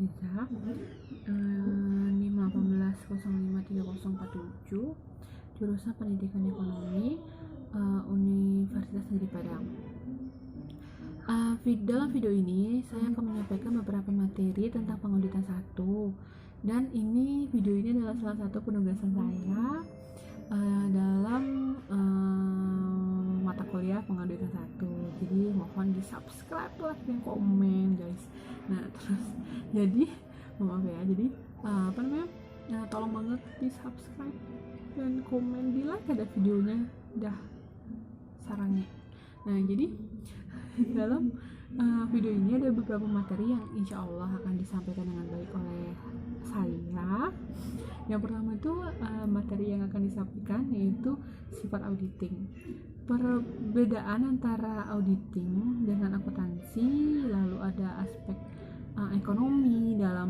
Nurhaliza, NIM 18053047, jurusan Pendidikan Ekonomi, Universitas Negeri Padang. Dalam video ini saya akan menyampaikan beberapa materi tentang pengauditan 1, dan video ini adalah salah satu penugasan saya dalam mata kuliah pengauditan 1. Jadi mohon di subscribe, like, dan komen guys. Nah terus jadi maaf ya, jadi tolong banget di subscribe dan komen, di like ada videonya, dah sarannya. Nah jadi dalam video ini ada beberapa materi yang insya Allah akan disampaikan dengan baik oleh saya. Yang pertama itu materi yang akan disampaikan yaitu sifat auditing, perbedaan antara auditing dengan akuntansi, lalu ada aspek ekonomi dalam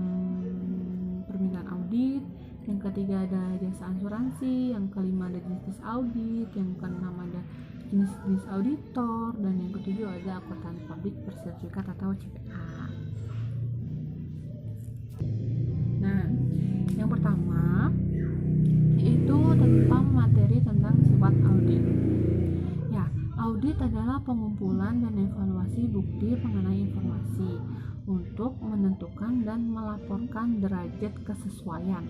permintaan audit, yang ketiga ada jasa asuransi, yang kelima ada jenis audit, yang keenam ada jenis auditor, dan yang ketujuh ada akuntan publik bersertifikat atau CPA. Nah, yang pertama itu tentang materi tentang sifat audit. Ya, audit adalah pengumpulan dan evaluasi bukti mengenai informasi untuk menentukan dan melaporkan derajat kesesuaian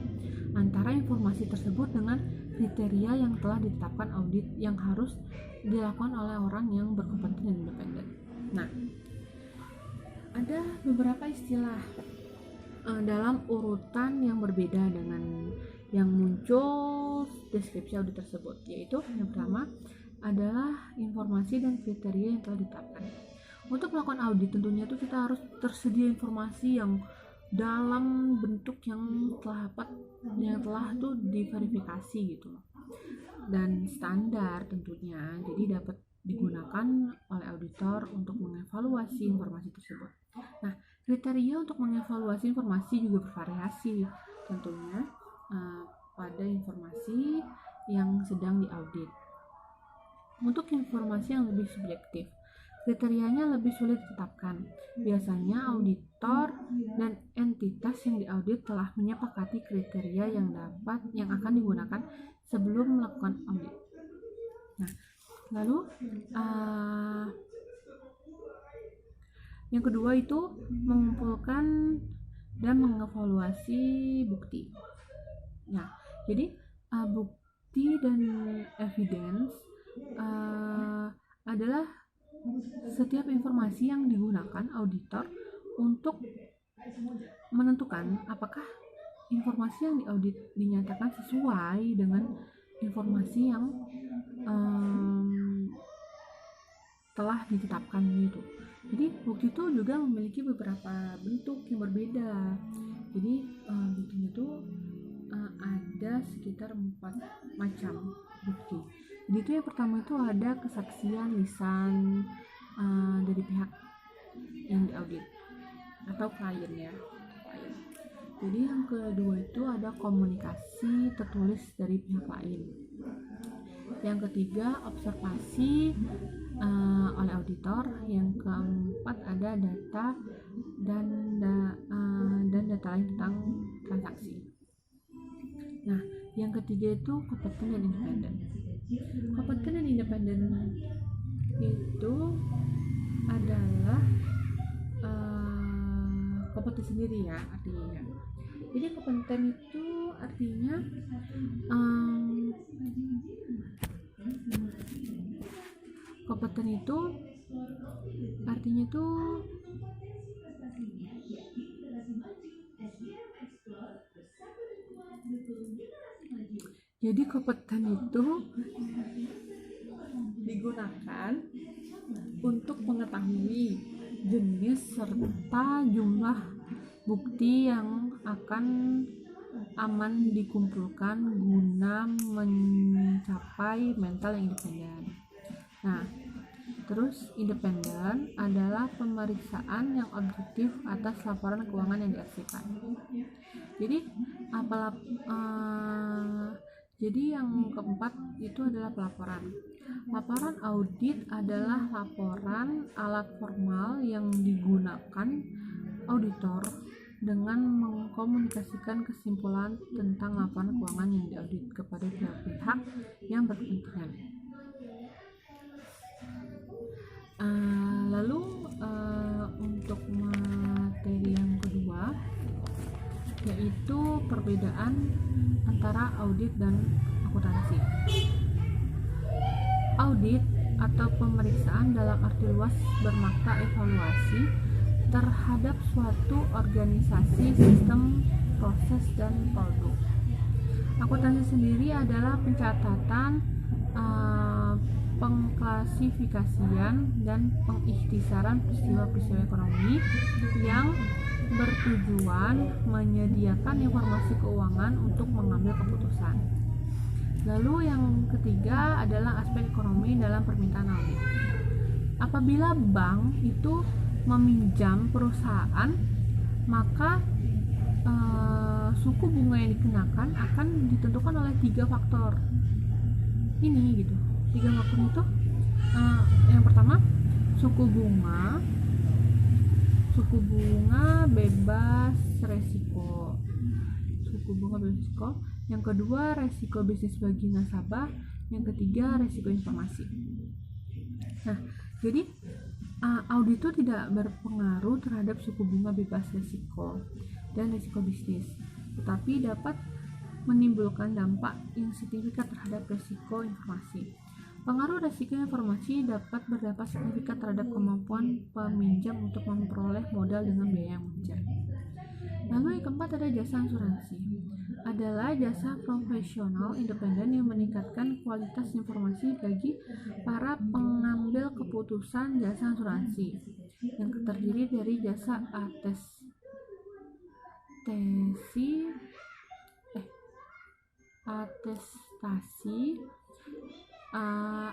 antara informasi tersebut dengan kriteria yang telah ditetapkan audit yang harus dilakukan oleh orang yang berkompeten dan independen. Nah, ada beberapa istilah dalam urutan yang berbeda dengan yang muncul deskripsi audit tersebut, yaitu yang pertama adalah informasi dan kriteria yang telah ditetapkan. Untuk melakukan audit tentunya itu kita harus tersedia informasi yang dalam bentuk yang telah tuh diverifikasi gitu loh, dan standar tentunya, jadi dapat digunakan oleh auditor untuk mengevaluasi informasi tersebut. Nah, kriteria untuk mengevaluasi informasi juga bervariasi tentunya pada informasi yang sedang diaudit. Untuk informasi yang lebih subjektif, kriterianya lebih sulit ditetapkan. Biasanya auditor dan entitas yang diaudit telah menyepakati kriteria yang akan digunakan sebelum melakukan audit. Nah, lalu yang kedua itu mengumpulkan dan mengevaluasi bukti. Nah, jadi bukti dan evidence adalah setiap informasi yang digunakan auditor untuk menentukan apakah informasi yang diaudit dinyatakan sesuai dengan informasi yang telah ditetapkan gitu. Jadi bukti itu juga memiliki beberapa bentuk yang berbeda. Jadi buktinya itu ada sekitar 4 macam bukti. Jadi itu yang pertama itu ada kesaksian lisan dari pihak yang diaudit atau klien ya. Jadi yang kedua itu ada komunikasi tertulis dari pihak lain. Yang ketiga observasi oleh auditor. Yang keempat ada data dan data lain tentang transaksi. Nah, yang ketiga itu kompeten dan independen. Kompeten dan independen itu adalah kompeten sendiri ya artinya. Jadi kompeten itu artinya kompeten itu artinya tuh jadi kompeten itu digunakan untuk mengetahui jenis serta jumlah bukti yang akan aman dikumpulkan guna mencapai mental yang independen. Nah, terus independen adalah pemeriksaan yang objektif atas laporan keuangan yang diarsipkan. Jadi yang keempat itu adalah pelaporan. Laporan audit adalah laporan alat formal yang digunakan auditor dengan mengkomunikasikan kesimpulan tentang laporan keuangan yang diaudit kepada pihak-pihak yang berkepentingan. Lalu untuk materi yang kedua yaitu perbedaan antara audit dan akuntansi. Audit atau pemeriksaan dalam arti luas bermakna evaluasi terhadap suatu organisasi, sistem, proses, dan produk. Akuntansi sendiri adalah pencatatan, pengklasifikasian, dan pengikhtisaran peristiwa-peristiwa ekonomi yang bertujuan menyediakan informasi keuangan untuk mengambil keputusan. Lalu yang ketiga adalah aspek ekonomi dalam permintaan audit. Apabila bank itu meminjam perusahaan, maka suku bunga yang dikenakan akan ditentukan oleh 3 faktor ini gitu. 3 faktor itu yang pertama suku bunga bebas resiko. Yang kedua resiko bisnis bagi nasabah. Yang ketiga resiko informasi. Nah, jadi audit itu tidak berpengaruh terhadap suku bunga bebas resiko dan resiko bisnis, tetapi dapat menimbulkan dampak yang signifikan terhadap resiko informasi. Pengaruh resiko informasi dapat berdampak signifikan terhadap kemampuan peminjam untuk memperoleh modal dengan biaya yang wajar. Lalu yang keempat ada jasa asuransi. Adalah jasa profesional independen yang meningkatkan kualitas informasi bagi para pengambil keputusan jasa asuransi, yang terdiri dari jasa atestasi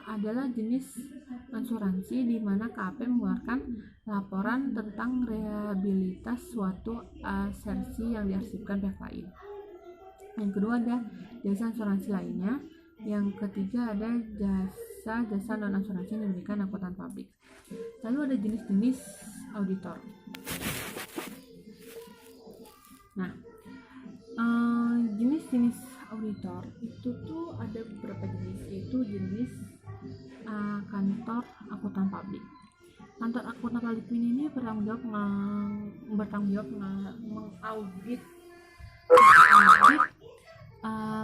adalah jenis asuransi di mana KAP mengeluarkan laporan tentang reliabilitas suatu asersi yang diarsipkan pihak lain. Yang kedua ada jasa asuransi lainnya. Yang ketiga ada jasa non asuransi yang diberikan akuntan publik. Lalu ada jenis-jenis auditor. Nah, jenis-jenis auditor itu tuh ada beberapa jenis, yaitu jenis kantor akuntan publik. Kantor akuntan publik ini bertanggung jawab mengaudit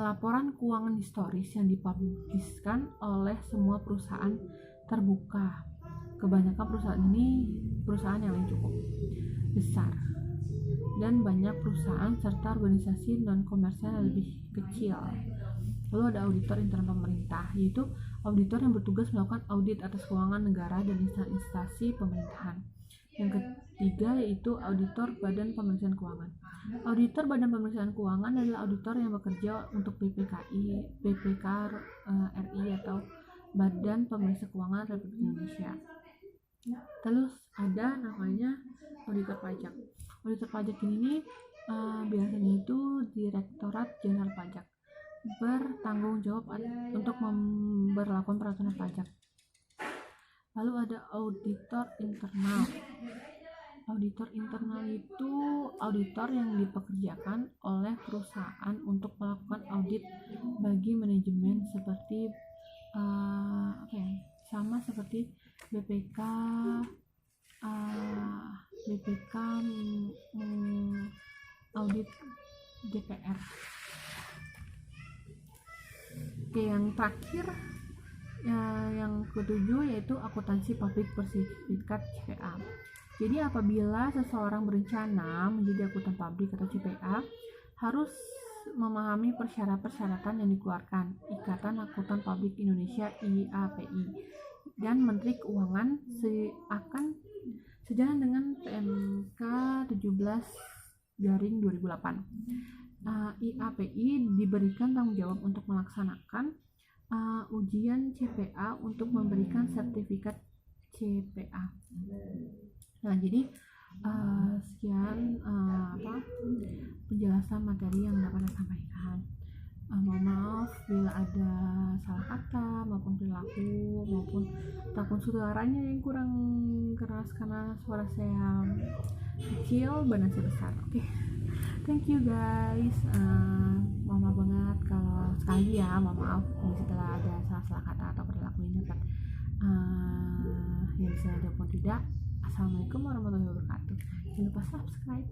laporan keuangan historis yang dipubliskan oleh semua perusahaan terbuka. Kebanyakan perusahaan ini perusahaan yang cukup besar, dan banyak perusahaan serta organisasi non-komersial yang lebih kecil. Lalu ada auditor internal pemerintah, yaitu auditor yang bertugas melakukan audit atas keuangan negara dan instansi pemerintahan. Yang ketiga yaitu auditor badan pemeriksaan keuangan. Auditor badan pemeriksaan keuangan adalah auditor yang bekerja untuk BPK RI atau Badan Pemeriksa Keuangan Republik Indonesia. Terus ada namanya auditor pajak. Auditor pajak ini biasanya itu Direktorat Jenderal Pajak, bertanggung jawab untuk memberlakukan peraturan pajak. Lalu ada auditor internal. Auditor internal itu auditor yang dipekerjakan oleh perusahaan untuk melakukan audit bagi manajemen seperti sama seperti BPK audit DPR. Yang terakhir yang ketujuh yaitu akuntansi publik bersertifikat CPA. Jadi apabila seseorang berencana menjadi akuntan publik atau CPA, harus memahami persyaratan yang dikeluarkan Ikatan Akuntan Publik Indonesia IAPI dan Menteri Keuangan akan sejalan dengan PMK 17/2008. IAPI diberikan tanggung jawab untuk melaksanakan ujian CPA untuk memberikan sertifikat CPA. Nah, jadi sekian penjelasan materi yang dapat saya sampaikan. Mohon maaf bila ada salah kata maupun perilaku maupun suaranya yang kurang keras karena suara saya kecil bernasi besar. Oke, thank you guys. Mohon maaf banget kalau sekali ya, mohon maaf setelah ada salah-salah kata atau perilaku yang dapat yang disengaja pun tidak. Assalamualaikum warahmatullahi wabarakatuh. Jangan lupa subscribe.